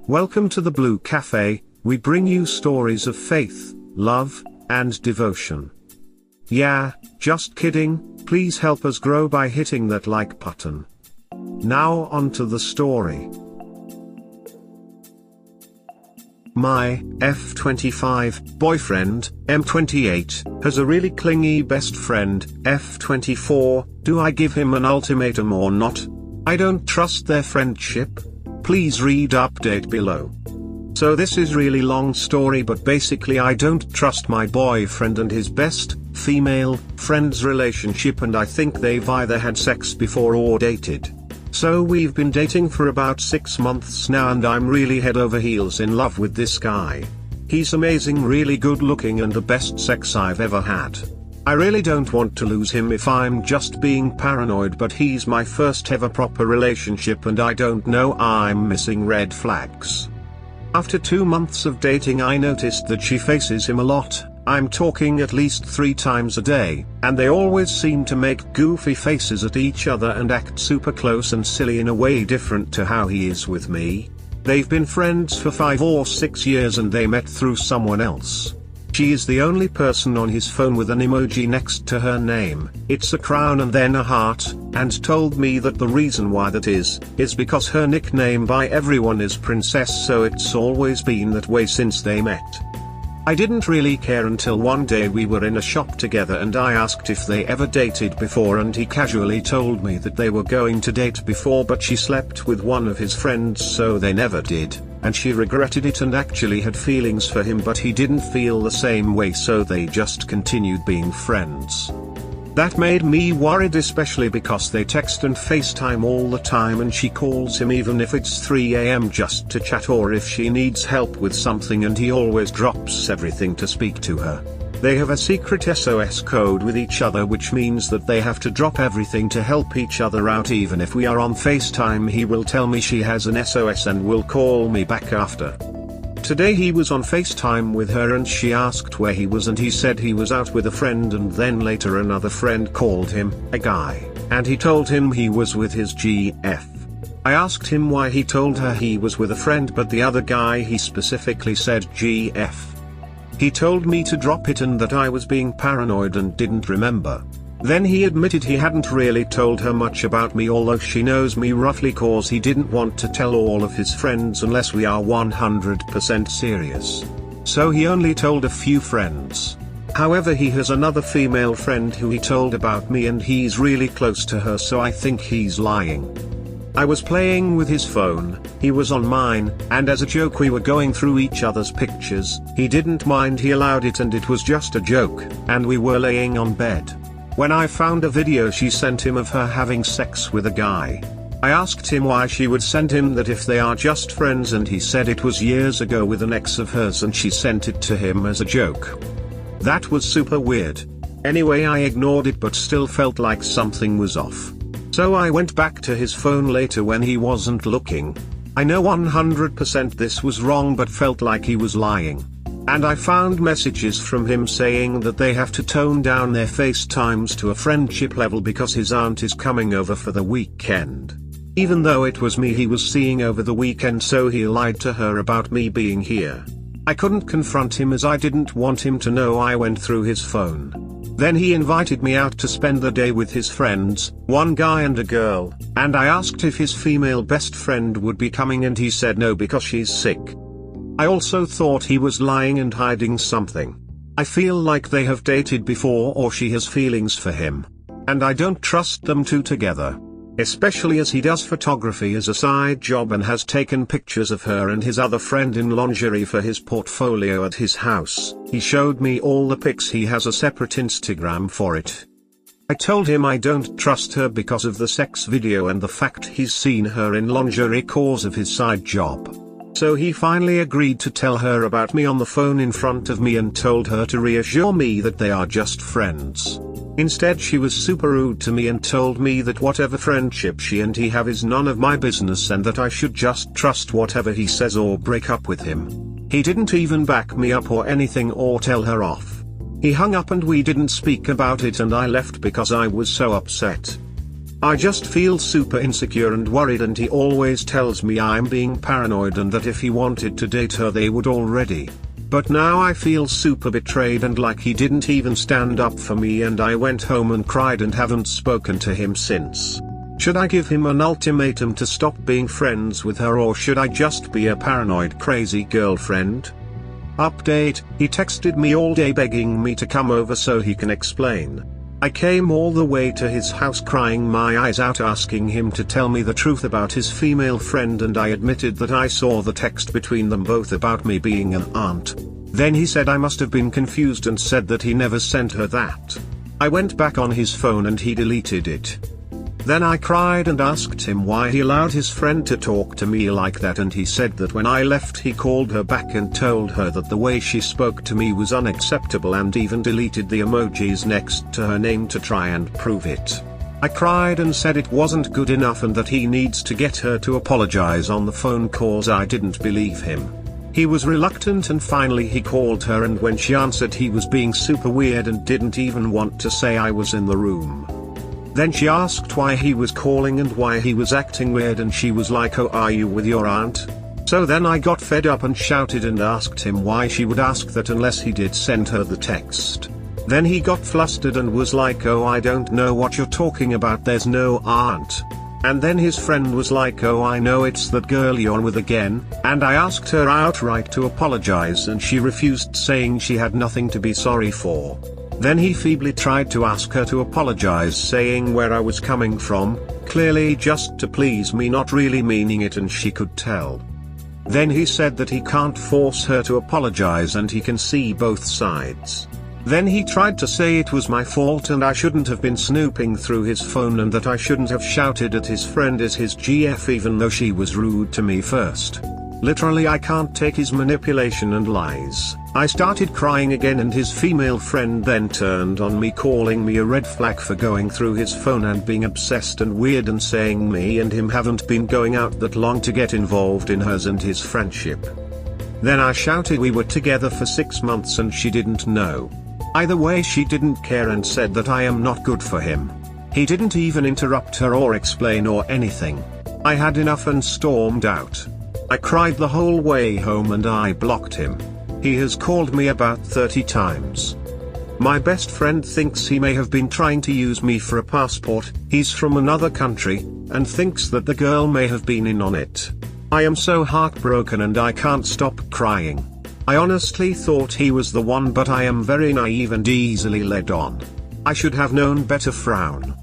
Welcome to the Blue Cafe. We bring you stories of faith, love, and devotion. Yeah, just kidding, please help us grow by hitting that like button. Now on to the story. My F25 boyfriend, M28, has a really clingy best friend, F24. Do I give him an ultimatum or not? I don't trust their friendship. Please read update below. So this is really long story, but basically I don't trust my boyfriend and his best female friend's relationship, and I think they've either had sex before or dated. So we've been dating for about 6 months now, and I'm really head over heels in love with this guy. He's amazing, really good looking, and the best sex I've ever had. I really don't want to lose him if I'm just being paranoid, but he's my first ever proper relationship and I don't know, I'm missing red flags. After 2 months of dating, I noticed that she faces him a lot. I'm talking at least 3 times a day, and they always seem to make goofy faces at each other and act super close and silly in a way different to how he is with me. They've been friends for 5 or 6 years and they met through someone else. She is the only person on his phone with an emoji next to her name. It's a crown and then a heart, and told me that the reason why that is because her nickname by everyone is Princess, so it's always been that way since they met. I didn't really care until one day we were in a shop together and I asked if they ever dated before, and he casually told me that they were going to date before, but she slept with one of his friends so they never did, and she regretted it and actually had feelings for him, but he didn't feel the same way, so they just continued being friends. That made me worried, especially because they text and FaceTime all the time, and she calls him even if it's 3 AM just to chat or if she needs help with something, and he always drops everything to speak to her. They have a secret SOS code with each other, which means that they have to drop everything to help each other out. Even if we are on FaceTime, he will tell me she has an SOS and will call me back after. Today he was on FaceTime with her and she asked where he was, and he said he was out with a friend, and then later another friend called him, a guy, and he told him he was with his GF. I asked him why he told her he was with a friend, but the other guy, he specifically said GF. He told me to drop it and that I was being paranoid and didn't remember. Then he admitted he hadn't really told her much about me, although she knows me roughly, cause he didn't want to tell all of his friends unless we are 100% serious. So he only told a few friends. However, he has another female friend who he told about me, and he's really close to her, so I think he's lying. I was playing with his phone, he was on mine, and as a joke we were going through each other's pictures. He didn't mind, he allowed it, and it was just a joke, and we were laying on bed. When I found a video she sent him of her having sex with a guy. I asked him why she would send him that if they are just friends, and he said it was years ago with an ex of hers and she sent it to him as a joke. That was super weird. Anyway, I ignored it but still felt like something was off. So I went back to his phone later when he wasn't looking. I know 100% this was wrong, but felt like he was lying. And I found messages from him saying that they have to tone down their FaceTimes to a friendship level because his aunt is coming over for the weekend. Even though it was me he was seeing over the weekend, so he lied to her about me being here. I couldn't confront him as I didn't want him to know I went through his phone. Then he invited me out to spend the day with his friends, one guy and a girl, and I asked if his female best friend would be coming, and he said no because she's sick. I also thought he was lying and hiding something. I feel like they have dated before or she has feelings for him. And I don't trust them two together. Especially as he does photography as a side job and has taken pictures of her and his other friend in lingerie for his portfolio at his house. He showed me all the pics, he has a separate Instagram for it. I told him I don't trust her because of the sex video and the fact he's seen her in lingerie cause of his side job. So he finally agreed to tell her about me on the phone in front of me and told her to reassure me that they are just friends. Instead, she was super rude to me and told me that whatever friendship she and he have is none of my business and that I should just trust whatever he says or break up with him. He didn't even back me up or anything or tell her off. He hung up and we didn't speak about it, and I left because I was so upset. I just feel super insecure and worried, and he always tells me I'm being paranoid and that if he wanted to date her they would already. But now I feel super betrayed and like he didn't even stand up for me, and I went home and cried and haven't spoken to him since. Should I give him an ultimatum to stop being friends with her, or should I just be a paranoid crazy girlfriend? Update: he texted me all day begging me to come over so he can explain. I came all the way to his house crying my eyes out asking him to tell me the truth about his female friend, and I admitted that I saw the text between them both about me being an aunt. Then he said I must have been confused and said that he never sent her that. I went back on his phone and he deleted it. Then I cried and asked him why he allowed his friend to talk to me like that, and he said that when I left he called her back and told her that the way she spoke to me was unacceptable, and even deleted the emojis next to her name to try and prove it. I cried and said it wasn't good enough and that he needs to get her to apologize on the phone cause I didn't believe him. He was reluctant and finally he called her, and when she answered he was being super weird and didn't even want to say I was in the room. Then she asked why he was calling and why he was acting weird, and she was like, "Oh, are you with your aunt?" So then I got fed up and shouted and asked him why she would ask that unless he did send her the text. Then he got flustered and was like, "Oh, I don't know what you're talking about, there's no aunt." And then his friend was like, "Oh, I know, it's that girl you're with again," and I asked her outright to apologize and she refused, saying she had nothing to be sorry for. Then he feebly tried to ask her to apologize, saying where I was coming from, clearly just to please me, not really meaning it, and she could tell. Then he said that he can't force her to apologize and he can see both sides. Then he tried to say it was my fault and I shouldn't have been snooping through his phone, and that I shouldn't have shouted at his friend as his GF even though she was rude to me first. Literally, I can't take his manipulation and lies. I started crying again and his female friend then turned on me, calling me a red flag for going through his phone and being obsessed and weird, and saying me and him haven't been going out that long to get involved in hers and his friendship. Then I shouted we were together for 6 months and she didn't know. Either way, she didn't care and said that I am not good for him. He didn't even interrupt her or explain or anything. I had enough and stormed out. I cried the whole way home and I blocked him. He has called me about 30 times. My best friend thinks he may have been trying to use me for a passport, he's from another country, and thinks that the girl may have been in on it. I am so heartbroken and I can't stop crying. I honestly thought he was the one, but I am very naive and easily led on. I should have known better. Frown.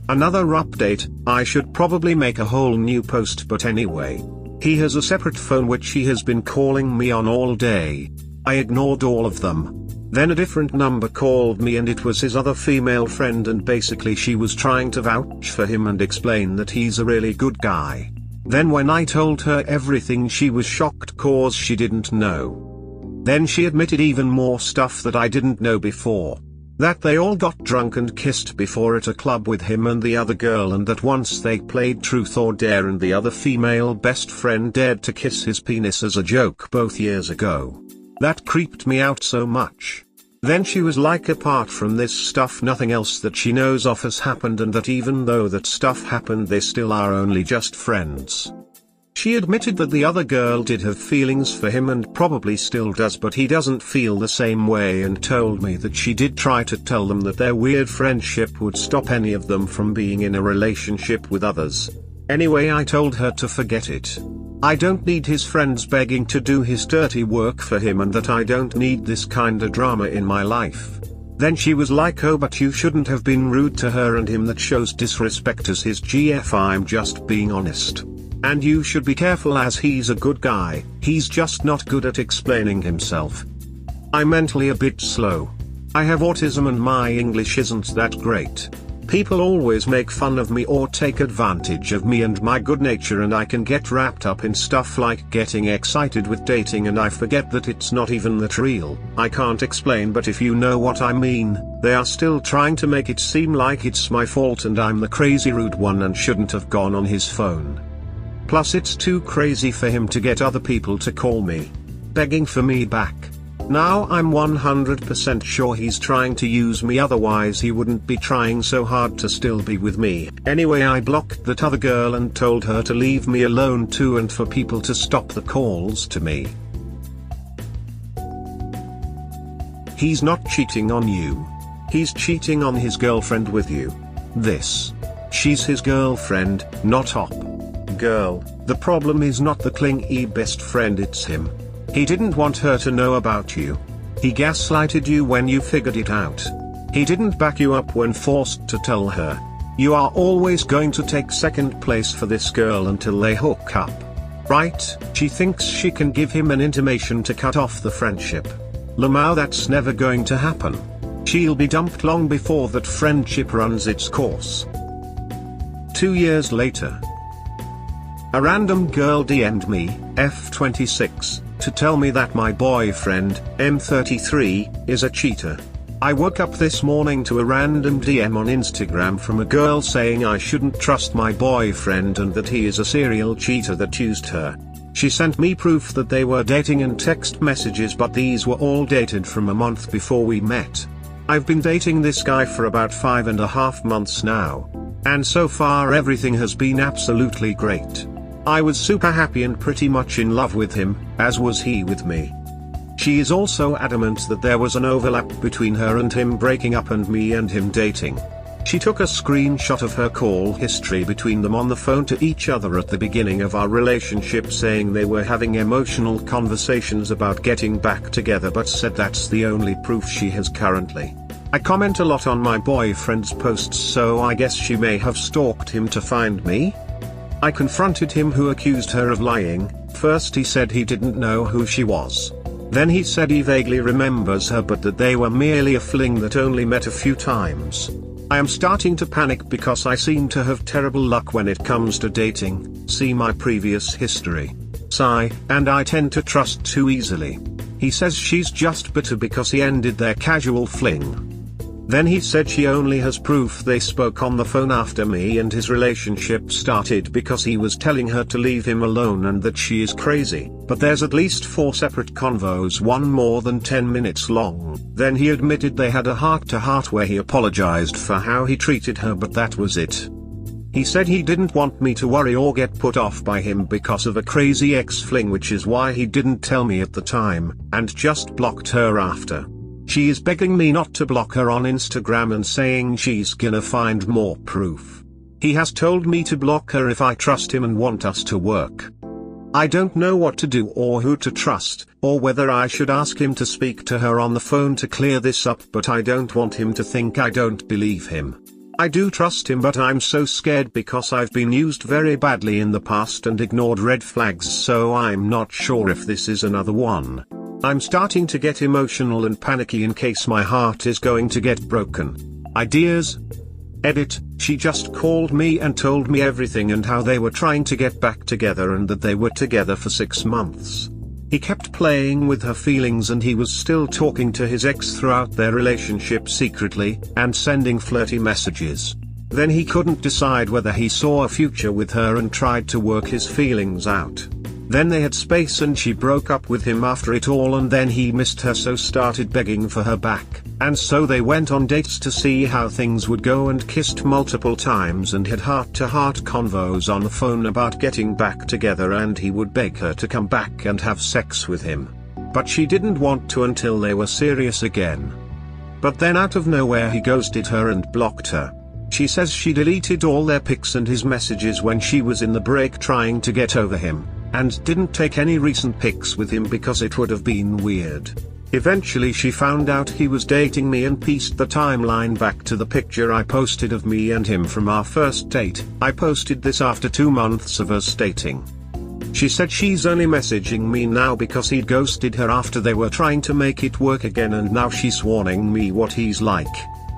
Another update: I should probably make a whole new post, but anyway. He has a separate phone which he has been calling me on all day. I ignored all of them. Then a different number called me and it was his other female friend, and basically she was trying to vouch for him and explain that he's a really good guy. Then when I told her everything she was shocked cause she didn't know. Then she admitted even more stuff that I didn't know before. That they all got drunk and kissed before at a club with him and the other girl, and that once they played truth or dare and the other female best friend dared to kiss his penis as a joke both years ago. That creeped me out so much. Then she was like, apart from this stuff nothing else that she knows of has happened, and that even though that stuff happened they still are only just friends. She admitted that the other girl did have feelings for him and probably still does, but he doesn't feel the same way, and told me that she did try to tell them that their weird friendship would stop any of them from being in a relationship with others. Anyway, I told her to forget it. I don't need his friends begging to do his dirty work for him, and that I don't need this kinda drama in my life. Then she was like, "Oh, but you shouldn't have been rude to her and him, that shows disrespect as his GF. I'm just being honest. And you should be careful as he's a good guy, he's just not good at explaining himself." I'm mentally a bit slow. I have autism and my English isn't that great. People always make fun of me or take advantage of me and my good nature, and I can get wrapped up in stuff like getting excited with dating and I forget that it's not even that real. I can't explain, but if you know what I mean, they are still trying to make it seem like it's my fault and I'm the crazy rude one and shouldn't have gone on his phone. Plus it's too crazy for him to get other people to call me, begging for me back. Now I'm 100% sure he's trying to use me, otherwise he wouldn't be trying so hard to still be with me. Anyway, I blocked that other girl and told her to leave me alone too and for people to stop the calls to me. He's not cheating on you. He's cheating on his girlfriend with you. She's his girlfriend, not op. Girl, the problem is not the clingy best friend, it's him. He didn't want her to know about you. He gaslighted you when you figured it out. He didn't back you up when forced to tell her. You are always going to take second place for this girl until they hook up. Right? She thinks she can give him an intimation to cut off the friendship. Lamau, that's never going to happen. She'll be dumped long before that friendship runs its course. 2 years later. A random girl DM'd me, F26, to tell me that my boyfriend, M33, is a cheater. I woke up this morning to a random DM on Instagram from a girl saying I shouldn't trust my boyfriend and that he is a serial cheater that used her. She sent me proof that they were dating and text messages, but these were all dated from a month before we met. I've been dating this guy for about 5.5 months now. And so far everything has been absolutely great. I was super happy and pretty much in love with him, as was he with me. She is also adamant that there was an overlap between her and him breaking up and me and him dating. She took a screenshot of her call history between them on the phone to each other at the beginning of our relationship, saying they were having emotional conversations about getting back together, but said that's the only proof she has currently. I comment a lot on my boyfriend's posts, so I guess she may have stalked him to find me. I confronted him, who accused her of lying. First he said he didn't know who she was. Then he said he vaguely remembers her but that they were merely a fling that only met a few times. I am starting to panic because I seem to have terrible luck when it comes to dating, see my previous history. Sigh, and I tend to trust too easily. He says she's just bitter because he ended their casual fling. Then he said she only has proof they spoke on the phone after me and his relationship started because he was telling her to leave him alone and that she is crazy, but there's at least 4 separate convos, one more than 10 minutes long. Then he admitted they had a heart-to-heart where he apologized for how he treated her, but that was it. He said he didn't want me to worry or get put off by him because of a crazy ex-fling, which is why he didn't tell me at the time, and just blocked her after. She is begging me not to block her on Instagram and saying she's gonna find more proof. He has told me to block her if I trust him and want us to work. I don't know what to do or who to trust, or whether I should ask him to speak to her on the phone to clear this up, but I don't want him to think I don't believe him. I do trust him, but I'm so scared because I've been used very badly in the past and ignored red flags, so I'm not sure if this is another one. I'm starting to get emotional and panicky in case my heart is going to get broken. Ideas? Edit, she just called me and told me everything and how they were trying to get back together and that they were together for 6 months. He kept playing with her feelings and he was still talking to his ex throughout their relationship secretly, and sending flirty messages. Then he couldn't decide whether he saw a future with her and tried to work his feelings out. Then they had space and she broke up with him after it all, and then he missed her, so started begging for her back, and so they went on dates to see how things would go and kissed multiple times and had heart-to-heart convos on the phone about getting back together, and he would beg her to come back and have sex with him. But she didn't want to until they were serious again. But then out of nowhere he ghosted her and blocked her. She says she deleted all their pics and his messages when she was in the break trying to get over him, and didn't take any recent pics with him because it would have been weird. Eventually she found out he was dating me and pieced the timeline back to the picture I posted of me and him from our first date. I posted this after 2 months of us dating. She said she's only messaging me now because he'd ghosted her after they were trying to make it work again, and now she's warning me what he's like.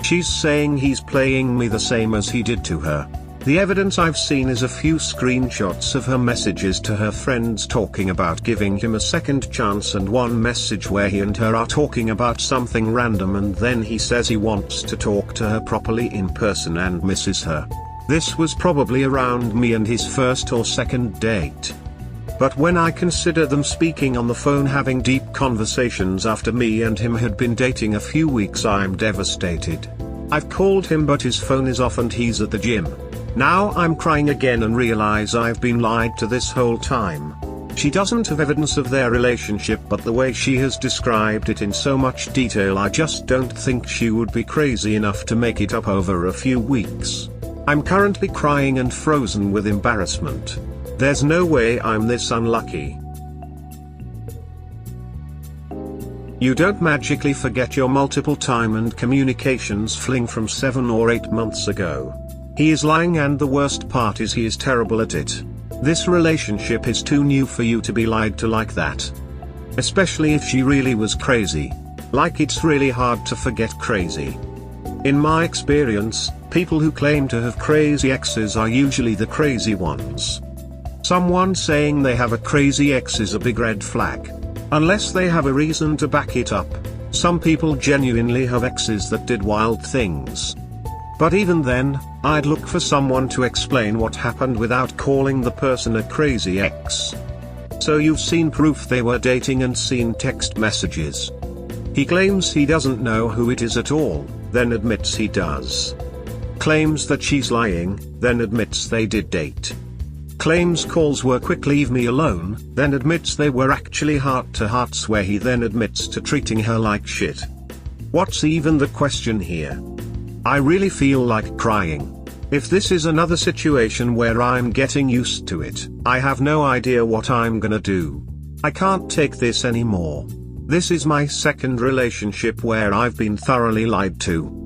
She's saying he's playing me the same as he did to her. The evidence I've seen is a few screenshots of her messages to her friends talking about giving him a second chance, and one message where he and her are talking about something random, and then he says he wants to talk to her properly in person and misses her. This was probably around me and his first or second date. But when I consider them speaking on the phone, having deep conversations after me and him had been dating a few weeks, I'm devastated. I've called him but his phone is off and he's at the gym. Now I'm crying again and realize I've been lied to this whole time. She doesn't have evidence of their relationship, but the way she has described it in so much detail, I just don't think she would be crazy enough to make it up over a few weeks. I'm currently crying and frozen with embarrassment. There's no way I'm this unlucky. You don't magically forget your multiple time and communications fling from 7 or 8 months ago. He is lying, and the worst part is he is terrible at it. This relationship is too new for you to be lied to like that. Especially if she really was crazy. Like, it's really hard to forget crazy. In my experience, people who claim to have crazy exes are usually the crazy ones. Someone saying they have a crazy ex is a big red flag. Unless they have a reason to back it up. Some people genuinely have exes that did wild things. But even then, I'd look for someone to explain what happened without calling the person a crazy ex. So you've seen proof they were dating and seen text messages. He claims he doesn't know who it is at all, then admits he does. Claims that she's lying, then admits they did date. Claims calls were quick leave me alone, then admits they were actually heart-to-hearts, where he then admits to treating her like shit. What's even the question here? I really feel like crying. If this is another situation where I'm getting used to it, I have no idea what I'm gonna do. I can't take this anymore. This is my second relationship where I've been thoroughly lied to.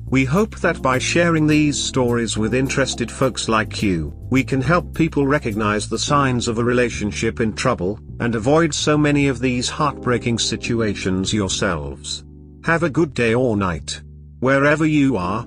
We hope that by sharing these stories with interested folks like you, we can help people recognize the signs of a relationship in trouble, and avoid so many of these heartbreaking situations yourselves. Have a good day or night, wherever you are.